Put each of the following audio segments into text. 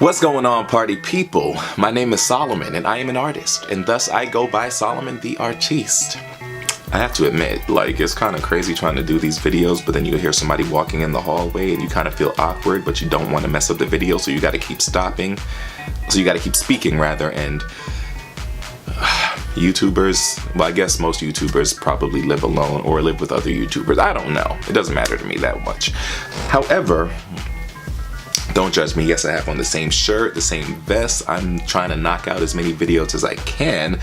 What's going on, party people? My name is Solomon and I am an artist, and thus I go by Solomon the Artiste. I have to admit, it's kind of crazy trying to do these videos, but then you hear somebody walking in the hallway and you kind of feel awkward, but you don't want to mess up the video, so you got to keep stopping. So you got to keep speaking rather, and YouTubers, well, I guess most YouTubers probably live alone or live with other YouTubers. I don't know. It doesn't matter to me that much. However, don't judge me. Yes, I have on the same shirt, the same vest. I'm trying to knock out as many videos as I can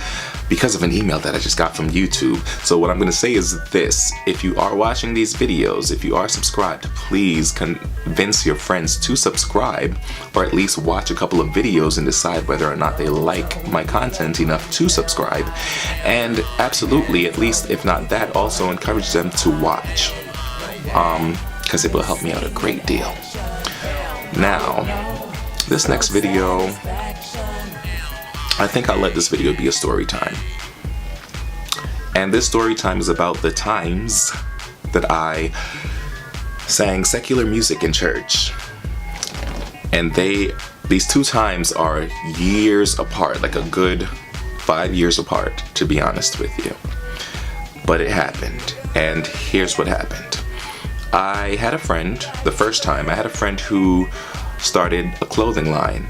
because of an email that I just got from YouTube. So what I'm going to say is this: if you are watching these videos, if you are subscribed, please convince your friends to subscribe, or at least watch a couple of videos and decide whether or not they like my content enough to subscribe. And absolutely, at least if not that, also encourage them to watch, because it will help me out a great deal. Now, this next video, I think I'll let this video be a story time. And this story time is about the times that I sang secular music in church. And these two times are years apart, like a good 5 years apart, to be honest with you. But it happened, and here's what happened. I had a friend, the first time, I had a friend who started a clothing line,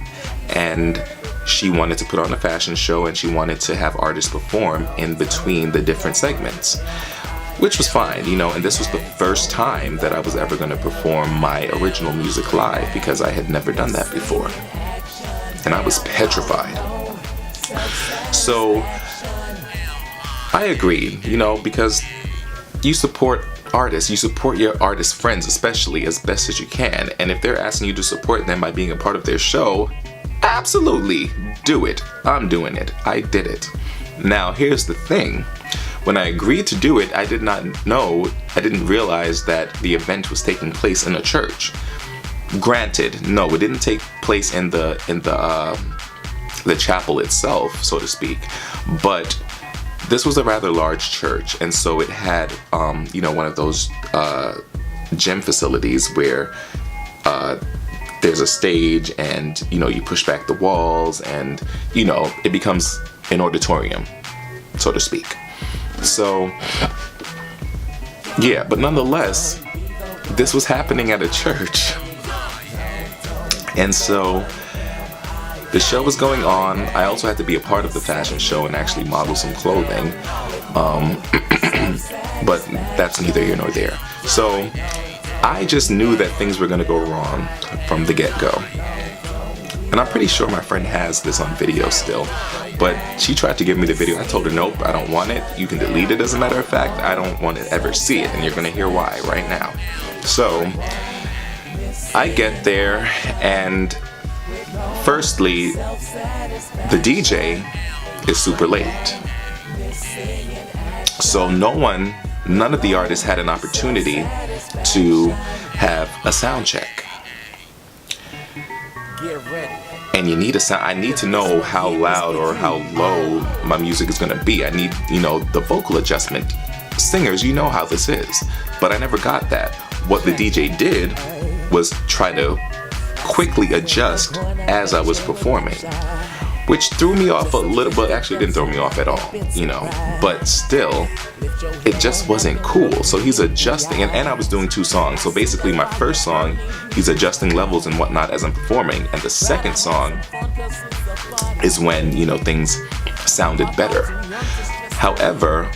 and she wanted to put on a fashion show, and she wanted to have artists perform in between the different segments, which was fine, and this was the first time that I was ever going to perform my original music live, because I had never done that before, and I was petrified. So I agreed, because you support artists, you support your artist friends, especially, as best as you can, and if they're asking you to support them by being a part of their show, absolutely do it. I'm doing it. I did it. Now here's the thing: when I agreed to do it, I didn't realize that the event was taking place in a church. Granted, no, it didn't take place in the chapel itself, so to speak, but this was a rather large church, and so it had, one of those gym facilities where there's a stage, and you push back the walls, and it becomes an auditorium, so to speak. So yeah, but nonetheless, this was happening at a church, and so the show was going on. I also had to be a part of the fashion show and actually model some clothing, but that's neither here nor there. So I just knew that things were going to go wrong from the get-go. And I'm pretty sure my friend has this on video still, but she tried to give me the video. I told her, nope, I don't want it. You can delete it, as a matter of fact. I don't want to ever see it, and you're going to hear why right now. So I get there, and firstly, the DJ is super late. So none of the artists had an opportunity to have a sound check. And I need to know how loud or how low my music is gonna be. I need, the vocal adjustment. Singers, you know how this is. But I never got that. What the DJ did was try to quickly adjust as I was performing, which threw me off a little, but actually didn't throw me off at all, but still, it just wasn't cool. So he's adjusting, and I was doing two songs. So basically my first song, he's adjusting levels and whatnot as I'm performing, and the second song is when, things sounded better. However,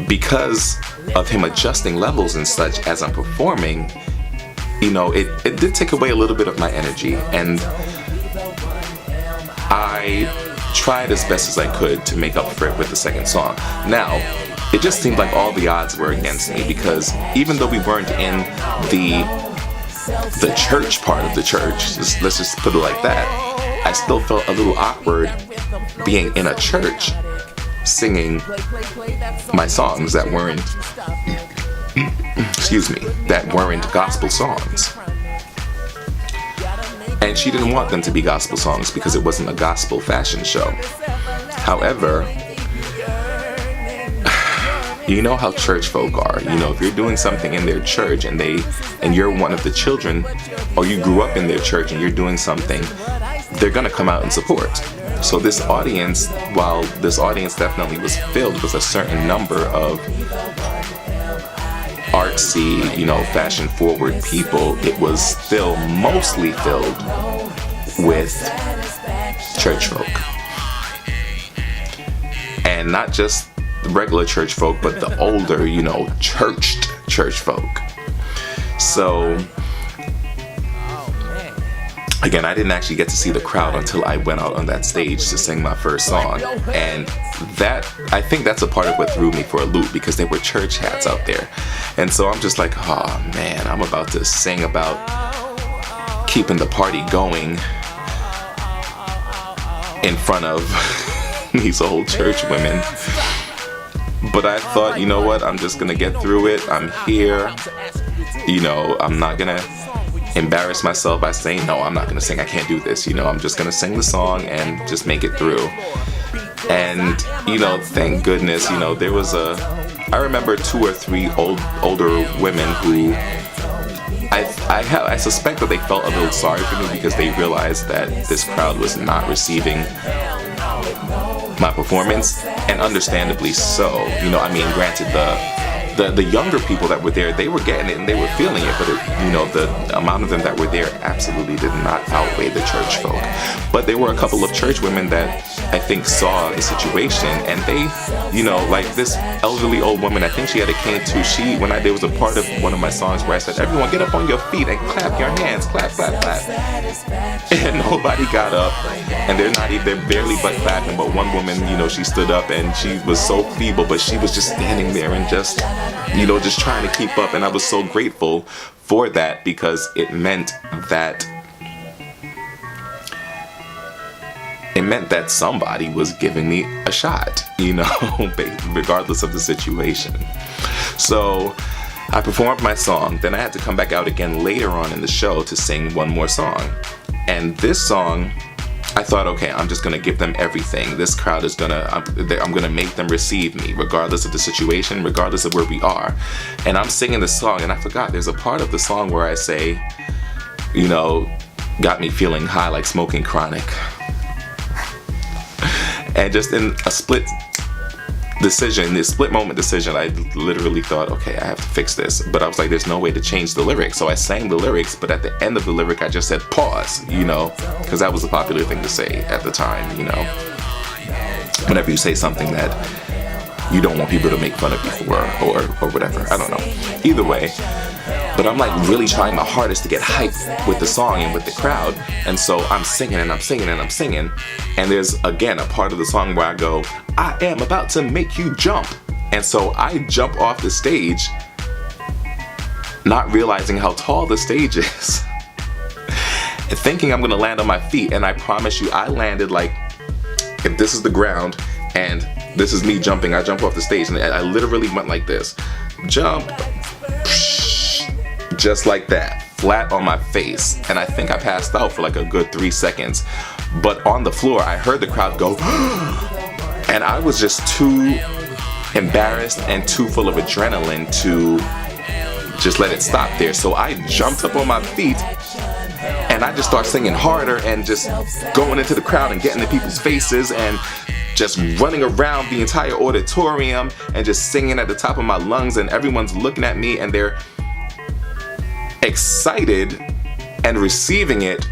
because of him adjusting levels and such as I'm performing, it did take away a little bit of my energy, and I tried as best as I could to make up for it with the second song. Now, it just seemed like all the odds were against me, because even though we weren't in the church part of the church, let's just put it like that, I still felt a little awkward being in a church singing my songs that weren't gospel songs. And she didn't want them to be gospel songs because it wasn't a gospel fashion show. However, you know how church folk are. If you're doing something in their church and you're one of the children, or you grew up in their church and you're doing something they're gonna come out and support. So this audience, while this audience definitely was filled with a certain number of artsy, fashion forward people, it was still mostly filled with church folk. And not just regular church folk, but the older, churched church folk. So again, I didn't actually get to see the crowd until I went out on that stage to sing my first song. And I think that's a part of what threw me for a loop, because there were church hats out there. And so I'm just like, oh man, I'm about to sing about keeping the party going in front of these old church women. But I thought, you know what, I'm just gonna get through it. I'm here. I'm not gonna embarrass myself by saying, no, I'm not gonna sing, I can't do this. I'm just gonna sing the song and just make it through. And thank goodness, there was I remember 2 or 3 older women who I suspect that they felt a little sorry for me, because they realized that this crowd was not receiving my performance, and understandably so. Granted, the younger people that were there, they were getting it and they were feeling it, but the amount of them that were there absolutely did not outweigh the church folk. But there were a couple of church women that I think saw the situation, and they, like this elderly old woman, I think she had a cane too. There was a part of one of my songs where I said, everyone get up on your feet and clap your hands, clap, clap, clap. And nobody got up, and they're barely but clapping. But one woman, she stood up and she was so feeble, but she was just standing there and just trying to keep up. And I was so grateful for that, because it meant that somebody was giving me a shot, regardless of the situation. So I performed my song, then I had to come back out again later on in the show to sing one more song. And this song, I thought, okay, I'm just gonna give them everything. This crowd is I'm gonna make them receive me, regardless of the situation, regardless of where we are. And I'm singing this song, and I forgot there's a part of the song where I say, got me feeling high like smoking chronic. And just in a split moment decision, I literally thought, okay, I have to fix this. But I was like, there's no way to change the lyrics. So I sang the lyrics, but at the end of the lyric, I just said pause, because that was a popular thing to say at the time, whenever you say something that you don't want people to make fun of you for, or whatever. I don't know. Either way. But I'm like really trying my hardest to get hyped with the song and with the crowd. And so I'm singing and I'm singing and I'm singing. And there's, again, a part of the song where I go, I am about to make you jump. And so I jump off the stage, not realizing how tall the stage is, and thinking I'm gonna land on my feet. And I promise you, I landed like, if this is the ground and this is me jumping, I jump off the stage, and I literally went like this. Jump. Just like that, flat on my face. And I think I passed out for like a good 3 seconds. But on the floor, I heard the crowd go, and I was just too embarrassed and too full of adrenaline to just let it stop there. So I jumped up on my feet, and I just started singing harder and just going into the crowd and getting in people's faces and just running around the entire auditorium and just singing at the top of my lungs. And everyone's looking at me and they're excited and receiving it,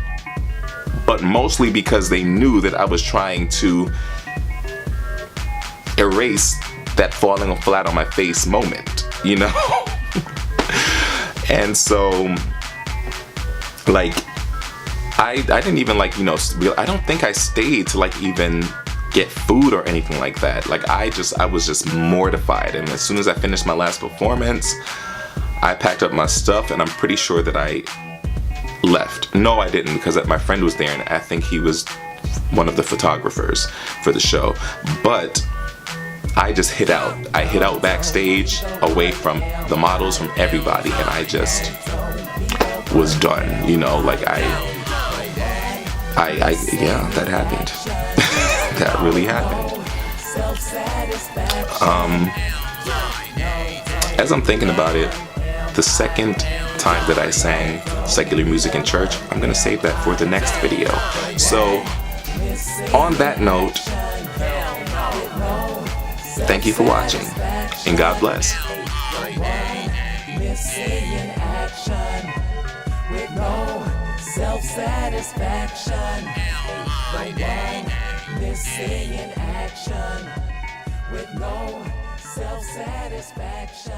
but mostly because they knew that I was trying to erase that falling flat on my face moment, And so, like, I didn't even I don't think I stayed to even get food or anything like that. Like, I was just mortified. And as soon as I finished my last performance, I packed up my stuff, and I'm pretty sure that I left. No, I didn't, because my friend was there, and I think he was one of the photographers for the show. But I just hid out. I hid out backstage, away from the models, from everybody, and I just was done. Yeah, that happened. That really happened. As I'm thinking about it, The second time that I sang secular music in church, I'm going to save that for the next video. So, on that note, thank you for watching, and God bless. Self-satisfaction, missing in action with no self-satisfaction.